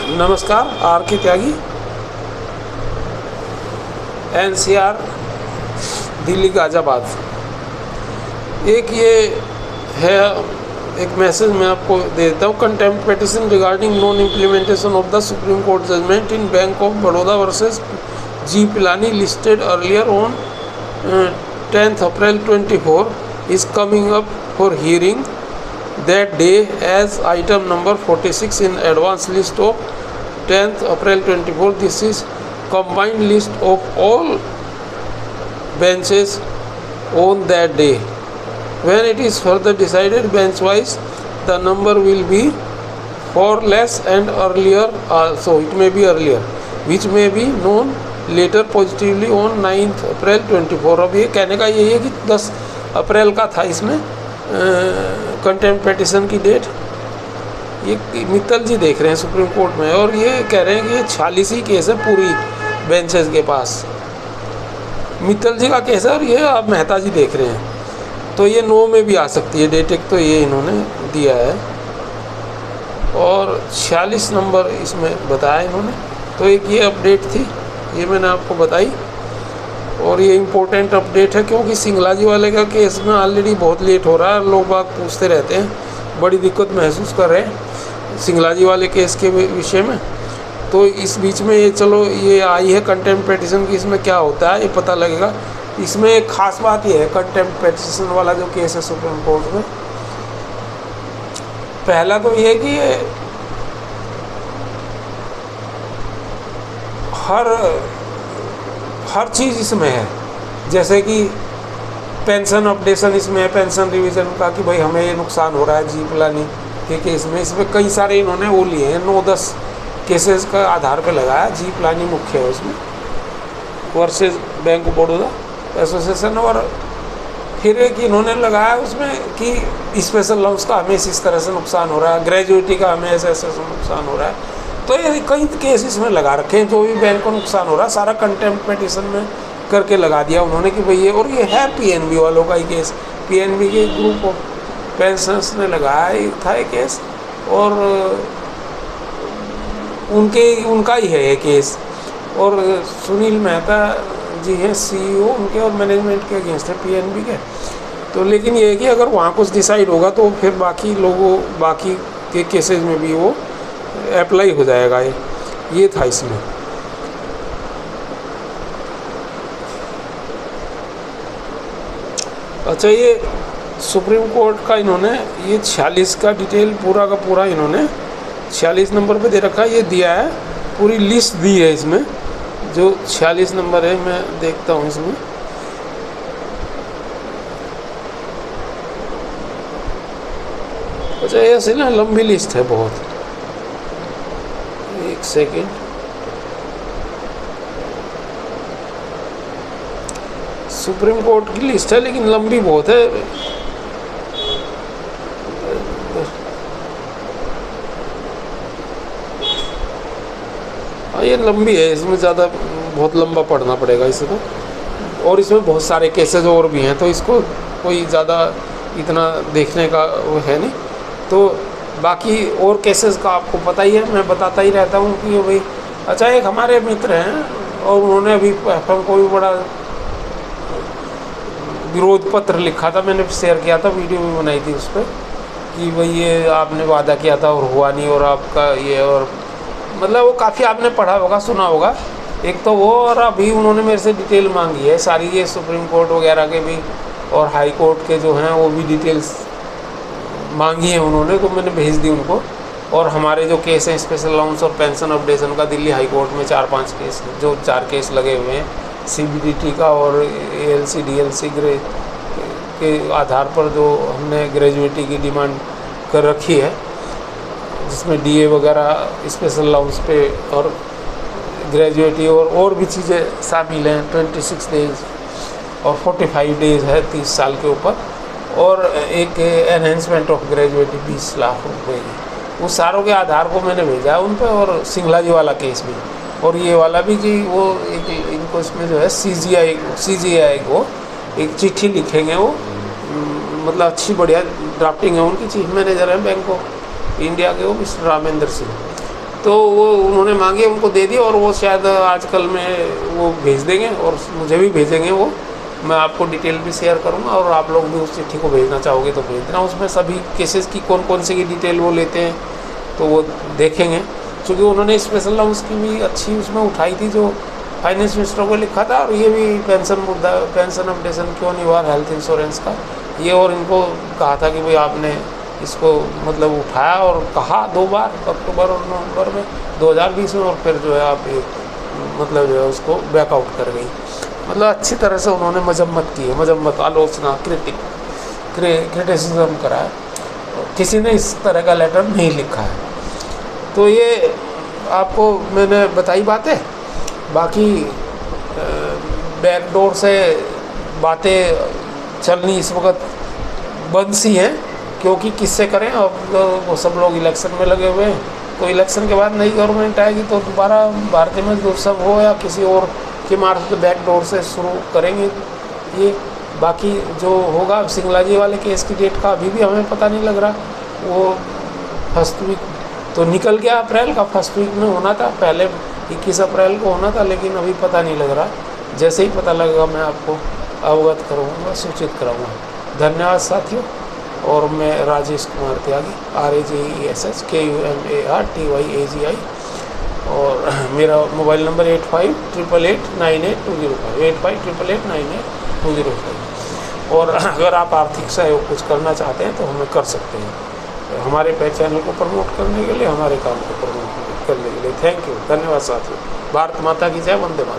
नमस्कार, आर के त्यागी, NCR, दिल्ली गाज़ियाबाद। एक ये है, एक मैसेज मैं आपको देता हूँ। Contempt petition regarding non implementation of the Supreme Court judgement in Bank of Baroda versus G Pilani listed earlier on 10th April 24 is coming up for hearing that day as item number 46 in advance list of 10th April 24. This is combined list of all benches on that day. When it is further decided bench wise, the number will be for less and earlier also. It may be earlier, which may be known later positively on 9th April 24. अब ये कहने का यही है कि 10 अप्रैल का था इसमें कंटेम्प्ट पिटिशन की डेट। ये मित्तल जी देख रहे हैं सुप्रीम कोर्ट में, और ये कह रहे हैं कि ये 46 ही केस है पूरी बेंचेस के पास। मित्तल जी का केस है और ये आप मेहता जी देख रहे हैं, तो ये 9 में भी आ सकती है डेट। एक तो ये इन्होंने दिया है और 46 नंबर इसमें बताया इन्होंने। तो एक ये अपडेट थी, ये मैंने आपको बताई, और ये इम्पोर्टेंट अपडेट है क्योंकि सिंगला जी वाले का केस में ऑलरेडी बहुत लेट हो रहा है। लोग बाग पूछते रहते हैं, बड़ी दिक्कत महसूस कर रहे हैं सिंगला जी वाले केस के विषय में। तो इस बीच में ये चलो ये आई है कंटेम्प्ट पिटिशन की, इसमें क्या होता है ये पता लगेगा। इसमें एक ख़ास बात ये है कंटेम्प्ट पिटिशन वाला जो केस है सुप्रीम कोर्ट में, पहला तो ये है कि हर चीज़ इसमें है। जैसे कि पेंशन अपडेशन इसमें है, पेंशन रिवीजन का कि भाई हमें ये नुकसान हो रहा है जी पिलानी के केस में। इसमें कई सारे इन्होंने वो लिए हैं, 9-10 केसेस का आधार पे लगाया। जी पिलानी मुख्य है उसमें versus bank of Baroda association. और फिर एक इन्होंने लगाया उसमें कि स्पेशल लोन्स का हमें इस तरह से नुकसान हो रहा है, ग्रेजुएटी का हमें ऐसे नुकसान हो रहा है। तो ये कई केस इसमें लगा रखे हैं, जो भी बैंक को नुकसान हो रहा है सारा कंटेम्प्ट पिटिशन में करके लगा दिया उन्होंने कि भाई ये। और ये है PNB वालों का ही केस, PNB के ग्रुप ऑफ पेंशनर्स ने लगाया था ये केस, और उनका ही है ये केस। और सुनील मेहता जी हैं CEO उनके, और मैनेजमेंट के अगेंस्ट है PNB के। तो लेकिन ये है कि अगर वहाँ कुछ डिसाइड होगा तो फिर बाकी के केसेस में भी वो अप्लाई हो जाएगा। ये था इसमें। अच्छा, ये सुप्रीम कोर्ट का इन्होंने ये 46 का डिटेल पूरा का पूरा इन्होंने 46 नंबर पे दे रखा है। ये दिया है, पूरी लिस्ट दी है इसमें जो 46 नंबर है। मैं देखता हूँ इसमें, अच्छा ये ऐसे ना लंबी लिस्ट है बहुत। एक सेकेंड, सुप्रीम कोर्ट की लिस्ट है लेकिन लंबी बहुत है। ये लंबी है, इसमें ज़्यादा बहुत लंबा पढ़ना पड़ेगा इसे तो। और इसमें बहुत सारे केसेस और भी हैं, तो इसको कोई ज़्यादा इतना देखने का वो है नहीं। तो बाकी और केसेस का आपको पता ही है, मैं बताता ही रहता हूँ कि भाई। अच्छा, एक हमारे मित्र हैं और उन्होंने अभी FM को भी बड़ा विरोध पत्र लिखा था, मैंने शेयर किया था, वीडियो भी बनाई थी उस पर कि भाई ये आपने वादा किया था और हुआ नहीं, और आपका ये, और मतलब वो काफ़ी आपने पढ़ा होगा, सुना होगा। एक तो वो, और अभी उन्होंने मेरे से डिटेल मांगी है सारी, ये सुप्रीम कोर्ट वगैरह के भी और हाई कोर्ट के जो हैं वो भी डिटेल्स मांगी है उन्होंने, तो मैंने भेज दी उनको। और हमारे जो केस हैं स्पेशल अलाउंस और पेंशन अपडेशन का दिल्ली हाई कोर्ट में 4-5 केस, जो 4 केस लगे हुए हैं CBDT का और ALC DLC के आधार पर जो हमने ग्रेजुएटी की डिमांड कर रखी है, जिसमें DA वगैरह स्पेशल अलाउंस पे और ग्रेजुएटी और भी चीज़ें शामिल हैं। 26 डेज और 45 डेज है 30 साल के ऊपर, और एक एनहेंसमेंट ऑफ ग्रेजुएटी 20 लाख रुपए की। उस सारों के आधार को मैंने भेजा है उन पर, और सिंगला जी वाला केस भी और ये वाला भी कि वो एक इनको इसमें जो है CGI को एक चिट्ठी लिखेंगे वो, मतलब अच्छी बढ़िया ड्राफ्टिंग है। उनकी चीफ मैनेजर है बैंक ऑफ इंडिया के वो मिस्टर रामेंद्र सिंह। तो वो उन्होंने मांगे, उनको दे दिए और वो शायद आजकल में वो भेज देंगे और मुझे भी भेजेंगे वो। मैं आपको डिटेल भी शेयर करूंगा और आप लोग भी उस चिट्ठी को भेजना चाहोगे तो भेज देना। उसमें सभी केसेस की कौन कौन से की डिटेल वो लेते हैं तो वो देखेंगे, क्योंकि उन्होंने स्पेशल अलाउंस की भी अच्छी उसमें उठाई थी जो फाइनेंस मिनिस्टर को लिखा था, और ये भी पेंशन मुद्दा, पेंशन अपडेशन क्यों नहीं हुआ हेल्थ इंश्योरेंस का, ये और इनको कहा था कि भाई आपने इसको मतलब उठाया और कहा 2 बार, अक्टूबर और नवंबर में 2020 में, और फिर जो है आप मतलब जो है उसको बैकआउट कर गई। मतलब अच्छी तरह से उन्होंने मजम्मत की है, मजम्मत, आलोचना, क्रिटिसिज्म करा है। किसी ने इस तरह का लेटर नहीं लिखा है। तो ये आपको मैंने बताई बातें। बाकी बैकडोर से बातें चलनी इस वक्त बंद सी हैं, क्योंकि किससे करें, अब वो सब लोग इलेक्शन में लगे हुए हैं। तो इलेक्शन के बाद नई गवर्नमेंट आएगी तो दोबारा भारतीय मजदूर संघ हो या किसी और के मार्फत बैकडोर से शुरू करेंगे ये। बाकी जो होगा सिंगला जी वाले केस की डेट का अभी भी हमें पता नहीं लग रहा। वो फर्स्ट वीक तो निकल गया, अप्रैल का फर्स्ट वीक में होना था, पहले 21 अप्रैल को होना था, लेकिन अभी पता नहीं लग रहा। जैसे ही पता लगेगा मैं आपको अवगत करूँगा, सूचित कराऊँगा। धन्यवाद साथियों। और मैं राजेश कुमार त्यागी, RAJESHKUMARTYAGI, और मेरा मोबाइल नंबर 8588898205, 8588898205। और अगर आप आर्थिक सहयोग कुछ करना चाहते हैं तो हमें कर सकते हैं, हमारे चैनल को प्रमोट करने के लिए, हमारे काम को प्रमोट करने के लिए। थैंक यू, धन्यवाद साथियों। भारत माता की जय, वंदे मातरम।